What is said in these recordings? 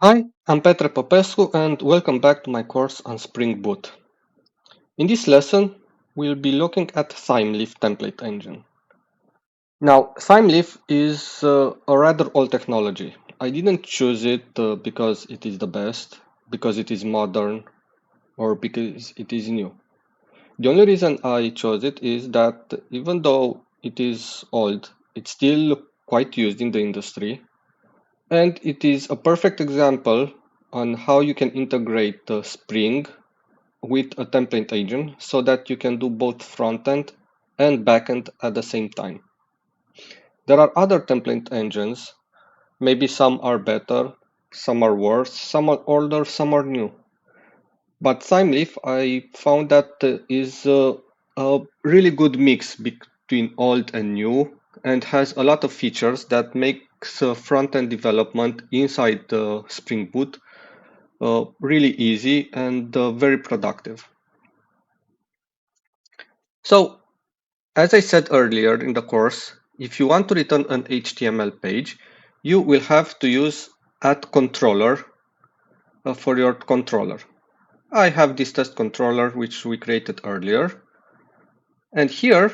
Hi, I'm Petre Popescu and welcome back to my course on Spring Boot. In this lesson, we'll be looking at Thymeleaf Template Engine. Now, Thymeleaf is a rather old technology. I didn't choose it because it is the best, because it is modern, or because it is new. The only reason I chose it is that even though it is old, it's still quite used in the industry. And it is a perfect example on how you can integrate Spring with a template agent so that you can do both front-end and back-end at the same time. There are other template engines, maybe some are better, some are worse, some are older, some are new. But Thymeleaf, I found that is a really good mix between old and new and has a lot of features that makes front-end development inside the Spring Boot really easy and very productive. So, as I said earlier in the course, if you want to return an HTML page, you will have to use @controller for your controller. I have this test controller which we created earlier, and here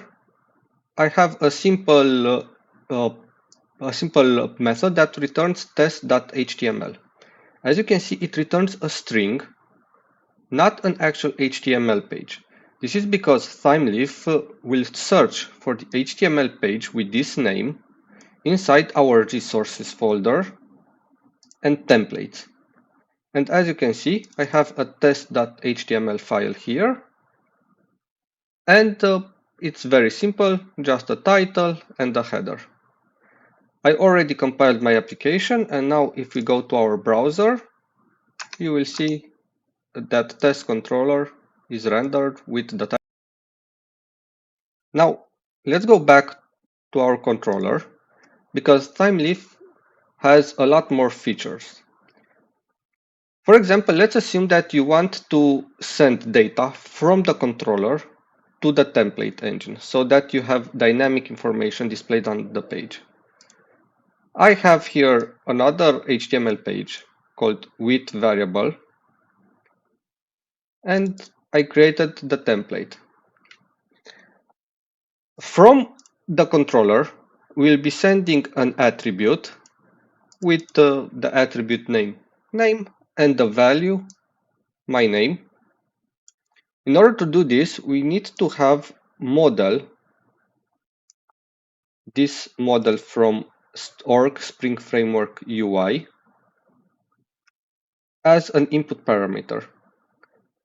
I have uh, a simple method that returns test.html. As you can see, it returns a string, not an actual HTML page. This is because Thymeleaf will search for the HTML page with this name inside our resources folder and templates. And as you can see, I have a test.html file here, and it's very simple, just a title and a header. I already compiled my application, and now if we go to our browser, you will see that test controller is rendered with the title. Now, let's go back to our controller, because Thymeleaf has a lot more features. For example, let's assume that you want to send data from the controller to the template engine so that you have dynamic information displayed on the page. I have here another HTML page called with variable, and I created the template. From the controller, we'll be sending an attribute with the attribute name, and the value, my name. In order to do this, we need to have model, this model from org Spring Framework UI, as an input parameter.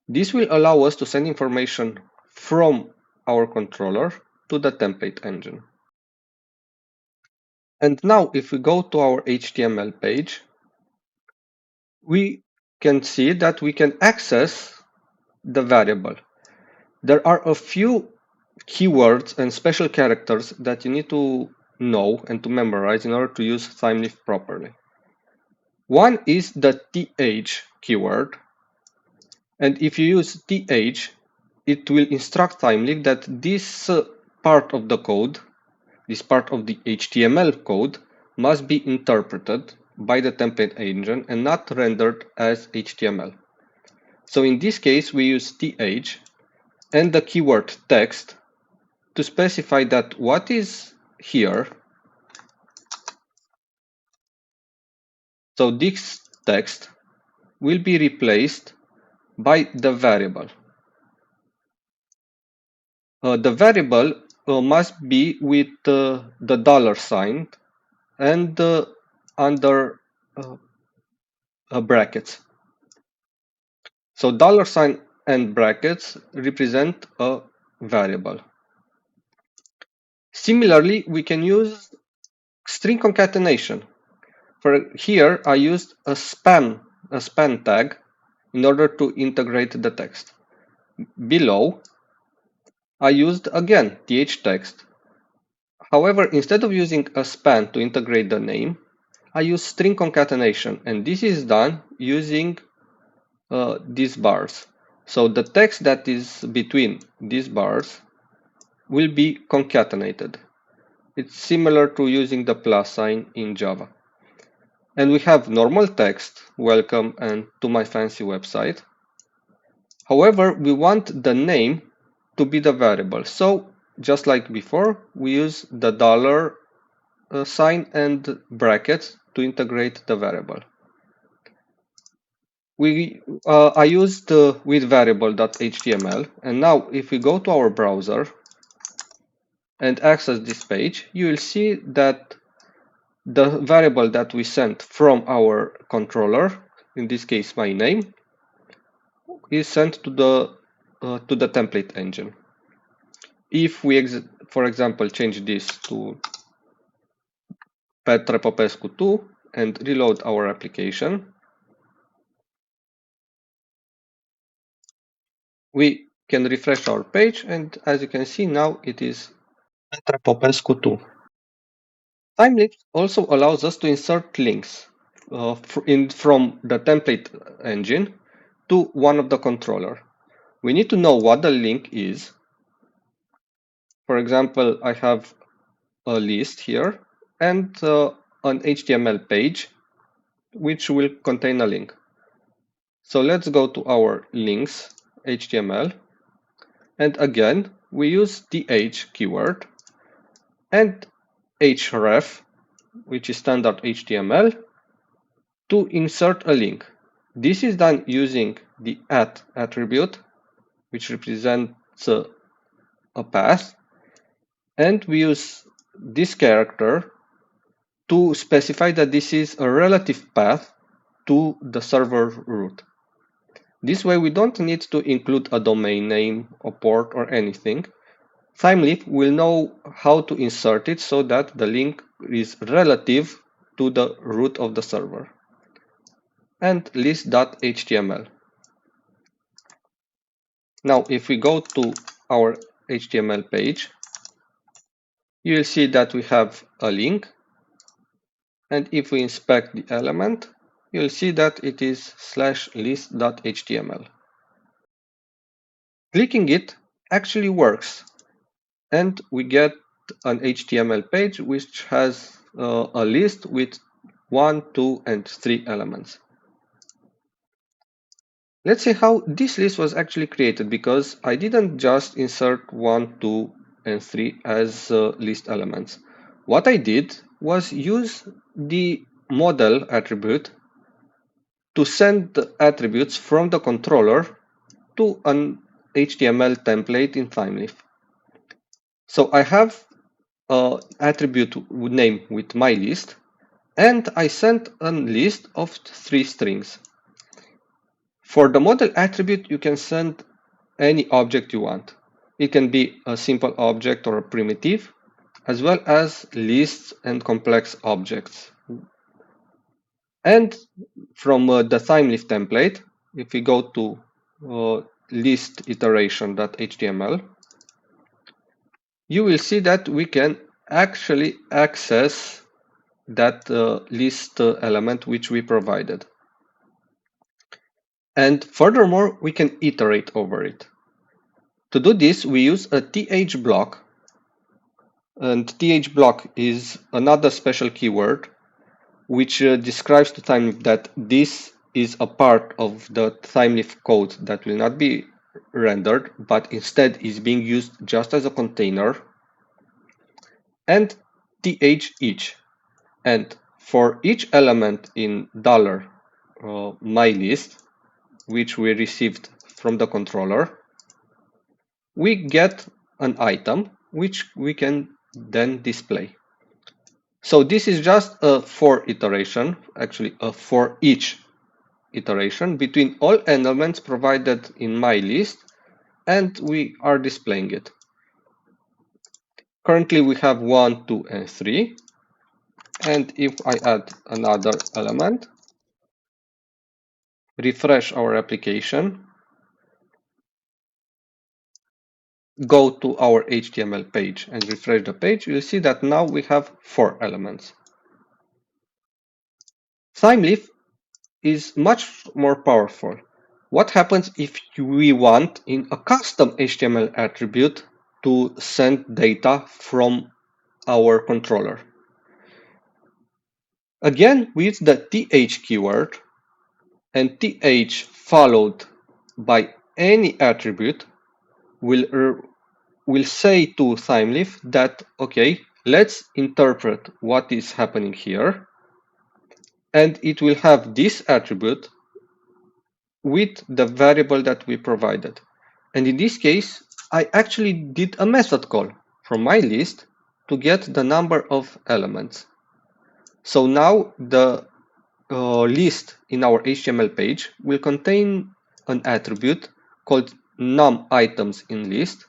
This will allow us to send information from our controller to the template engine. And now if we go to our HTML page, we can see that we can access the variable. There are a few keywords and special characters that you need to know and to memorize in order to use Thymeleaf properly. One is the th keyword, and if you use th, it will instruct Thymeleaf that this part of the code, this part of the HTML code, must be interpreted by the template engine and not rendered as HTML. So in this case, we use th and the keyword text to specify that what is here, so this text will be replaced by the variable. The variable must be with the $sign and under brackets. So $sign and brackets represent a variable. Similarly, we can use string concatenation. For here, I used a span tag in order to integrate the text. Below, I used again th text. However, instead of using a span to integrate the name, I use string concatenation, and this is done using these bars. So the text that is between these bars will be concatenated. It's similar to using the plus sign in Java. And we have normal text, welcome, and to my fancy website. However, we want the name to be the variable. So just like before, we use the dollar sign and brackets to integrate the variable. I used the with variable.html, and now if we go to our browser and access this page, you will see that the variable that we sent from our controller, in this case my name, is sent to the template engine. If we, for example, change this to Petre Popescu 2 and reload our application, we can refresh our page, and as you can see now it is Petre Popescu 2. Thymeleaf also allows us to insert links from the template engine to one of the controller. We need to know what the link is. For example, I have a list here and an HTML page which will contain a link. So let's go to our links HTML, and again we use the h keyword and href, which is standard HTML, to insert a link. This is done using the attribute, which represents a path, and we use this character to specify that this is a relative path to the server root. This way we don't need to include a domain name, a port, or anything. Thymeleaf will know how to insert it so that the link is relative to the root of the server. And list.html. Now if we go to our HTML page, you will see that we have a link, and if we inspect the element, you'll see that it is /list.html. Clicking it actually works, and we get an HTML page which has a list with 1, 2, and 3 elements. Let's see how this list was actually created, because I didn't just insert 1, 2, and 3 as list elements. What I did was use the model attribute to send the attributes from the controller to an HTML template in Thymeleaf. So I have an attribute name with my list, and I sent a list of 3 strings. For the model attribute, you can send any object you want. It can be a simple object or a primitive, as well as lists and complex objects. And from the Thymeleaf template, if we go to list iteration.html, you will see that we can actually access that list element which we provided. And furthermore, we can iterate over it. To do this, we use a th block, and th block is another special keyword which describes to Thymeleaf that this is a part of the Thymeleaf code that will not be rendered, but instead is being used just as a container, and th each. And for each element in $mylist, which we received from the controller, we get an item which we can then display. So this is just a for iteration, actually a for each iteration between all elements provided in my list, and we are displaying it. Currently we have 1, 2, and 3, and if I add another element, refresh our application, go to our HTML page and refresh the page, you'll see that now we have 4 elements. Thymeleaf is much more powerful. What happens if we want in a custom HTML attribute to send data from our controller? Again, with the th keyword and th followed by any attribute, will say to Thymeleaf that, okay, let's interpret what is happening here, and it will have this attribute with the variable that we provided. And in this case, I actually did a method call from my list to get the number of elements. So now the list in our HTML page will contain an attribute called num items in list,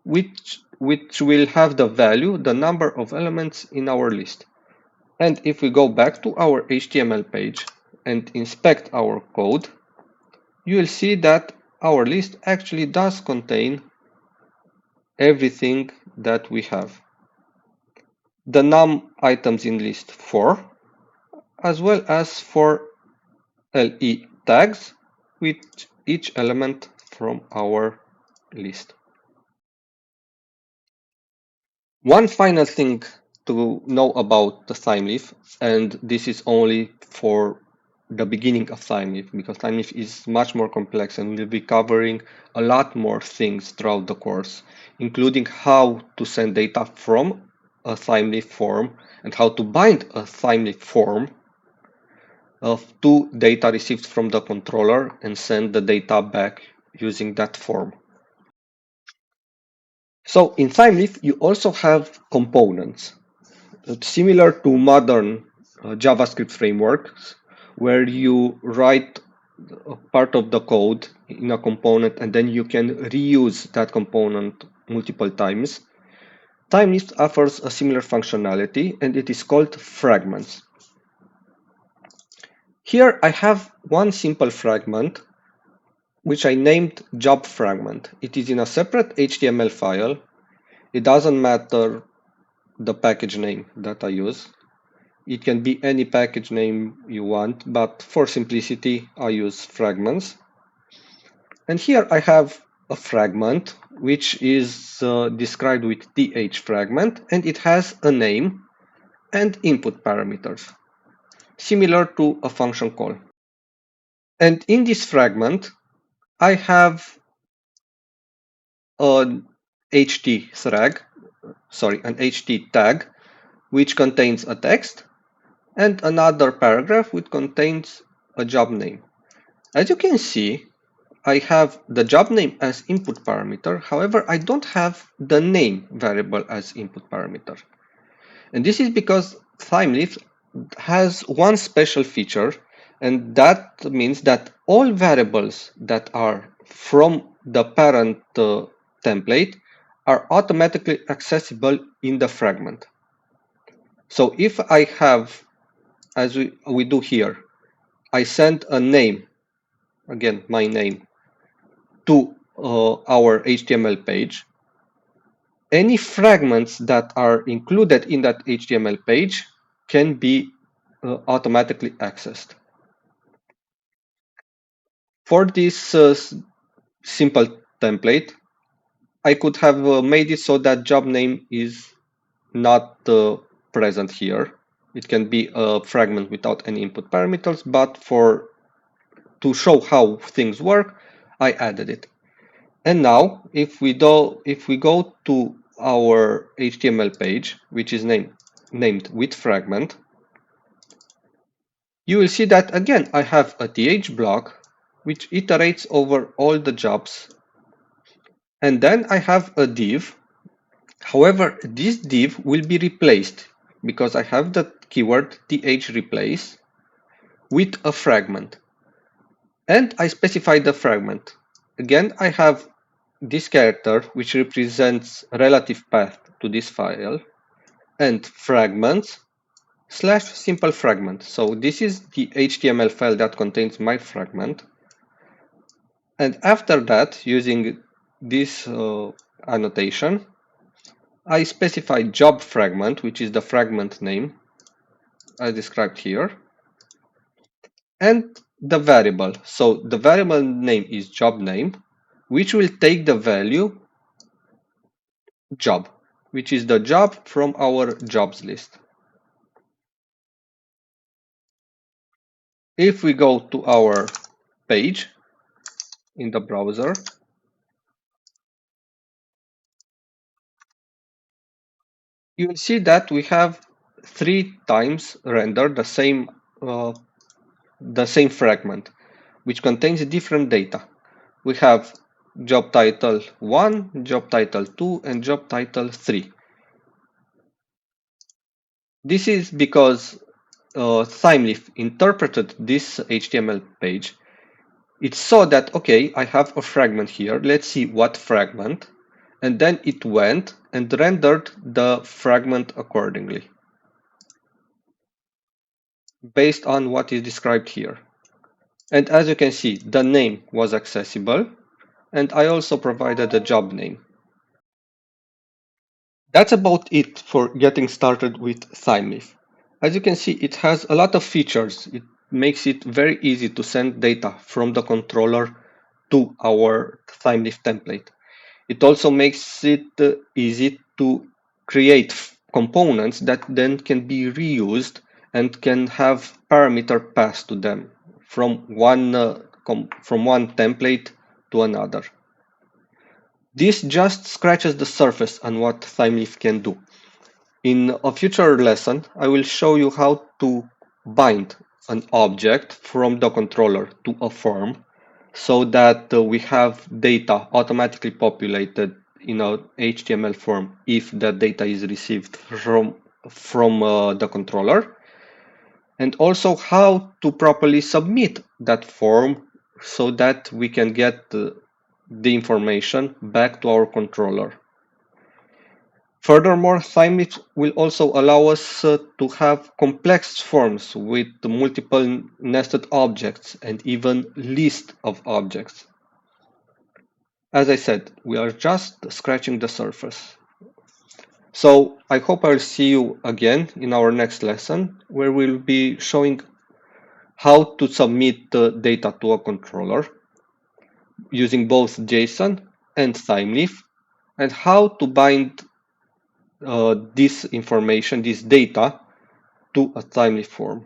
which will have the value, the number of elements in our list. And if we go back to our HTML page and inspect our code, you will see that our list actually does contain everything that we have. The num items in list 4, as well as 4 LE tags with each element from our list. One final thing to know about the Thymeleaf, and this is only for the beginning of Thymeleaf, because Thymeleaf is much more complex and we'll be covering a lot more things throughout the course, including how to send data from a Thymeleaf form and how to bind a Thymeleaf form to data received from the controller and send the data back using that form. So in Thymeleaf, you also have components. It's similar to modern JavaScript frameworks, where you write a part of the code in a component and then you can reuse that component multiple times. Thymeleaf offers a similar functionality and it is called fragments. Here I have one simple fragment which I named job fragment. It is in a separate HTML file. It doesn't matter the package name that I use. It can be any package name you want, but for simplicity, I use fragments. And here I have a fragment, which is described with th fragment, and it has a name and input parameters, similar to a function call. And in this fragment, I have an an ht tag, which contains a text, and another paragraph which contains a job name. As you can see, I have the job name as input parameter. However, I don't have the name variable as input parameter. And this is because Thymeleaf has one special feature, and that means that all variables that are from the parent template are automatically accessible in the fragment. So if I have, as we do here, I send a name, again, my name, to our HTML page, any fragments that are included in that HTML page can be automatically accessed. For this simple template, I could have made it so that job name is not present here. It can be a fragment without any input parameters, but to show how things work, I added it. And now, if we go to our HTML page, which is named with fragment, you will see that again I have a th block which iterates over all the jobs, and then I have a div. However, this div will be replaced because I have the keyword th replace with a fragment, and I specify the fragment. Again, I have this character which represents relative path to this file, and fragments slash simple fragment. So this is the HTML file that contains my fragment. And after that, using this annotation, I specify job fragment, which is the fragment name as described here, and the variable. So the variable name is job name, which will take the value job, which is the job from our jobs list. If we go to our page in the browser, you will see that we have 3 times rendered uh, the same fragment, which contains different data. We have job title 1, job title 2, and job title 3. This is because Thymeleaf interpreted this HTML page. It saw that, okay, I have a fragment here. Let's see what fragment. And then it went and rendered the fragment accordingly, based on what is described here. And as you can see, the name was accessible, and I also provided a job name. That's about it for getting started with Thymeleaf. As you can see, it has a lot of features. It makes it very easy to send data from the controller to our Thymeleaf template. It also makes it easy to create components that then can be reused and can have parameter passed to them from one template to another. This just scratches the surface on what Thymeleaf can do. In a future lesson, I will show you how to bind an object from the controller to a form so that we have data automatically populated in a HTML form if the data is received from the controller, and also how to properly submit that form so that we can get the information back to our controller. Furthermore, Thymeleaf will also allow us to have complex forms with multiple nested objects and even list of objects. As I said, we are just scratching the surface. So I hope I'll see you again in our next lesson, where we'll be showing how to submit the data to a controller using both JSON and Thymeleaf, and how to bind this information, this data, to a Thymeleaf form.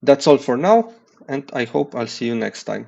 That's all for now, and I hope I'll see you next time.